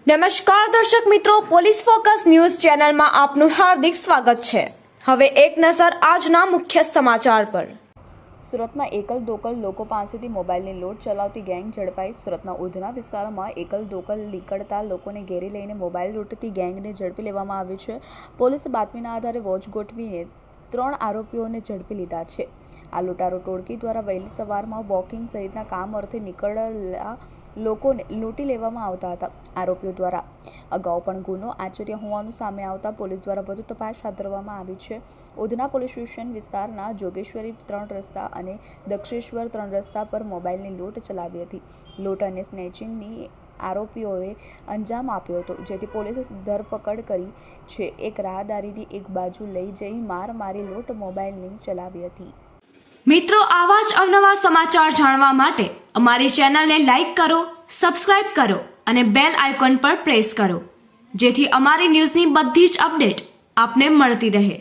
નમસ્કાર દર્શક મિત્રો, પોલીસ ફોકસ ન્યૂઝ ચેનલમાં આપનું હાર્દિક સ્વાગત છે। હવે એક નજર આજના મુખ્ય સમાચાર પર। સુરતમાં એકલ દોકલ લોકો પાસેથી મોબાઈલની લૂંટ ચલાવતી ગેંગ ઝડપાઈ। સુરતના ઉધના વિસ્તારમાં એકલ દોકલ નીકળતા લોકોને ઘેરી લઈને મોબાઈલ લૂંટતી ગેંગને ઝડપી લેવામાં આવી છે। પોલીસે બાતમીના આધારે વોચ ગોઠવીને 3 આરોપીઓને ઝડપી લીધા છે। આ લૂંટારો ટોળકી દ્વારા વહેલી સવારમાં વોકિંગ સહિતના કામ અર્થે નીકળેલા લોકોને લૂંટી લેવામાં આવતા હતા। આરોપીઓ દ્વારા અગાઉ પણ ગુનો આચર્યા હોવાનું સામે આવતા પોલીસ દ્વારા વધુ તપાસ હાથ ધરવામાં આવી છે। ઉધના પોલીસ સ્ટેશન વિસ્તારના જોગેશ્વરી 3 રસ્તા અને દક્ષેશ્વર 3 રસ્તા પર મોબાઈલની લૂંટ ચલાવી હતી। લૂંટ અને સ્નેચિંગની આરોપીઓએ અંજામ આપ્યો હતો, જેથી પોલીસે ધરપકડ કરી છે। એક રાહદારીની એક બાજુ લઈ જઈ માર મારી લૂંટ મોબાઈલની ચલાવી હતી। મિત્રો, આવા જ અવનવા સમાચાર જાણવા માટે અમારી ચેનલને લાઈક કરો, સબસ્ક્રાઇબ કરો અને બેલ આઇકોન પર પ્રેસ કરો, જેથી અમારી ન્યૂઝની બધી જ અપડેટ આપને મળતી રહે।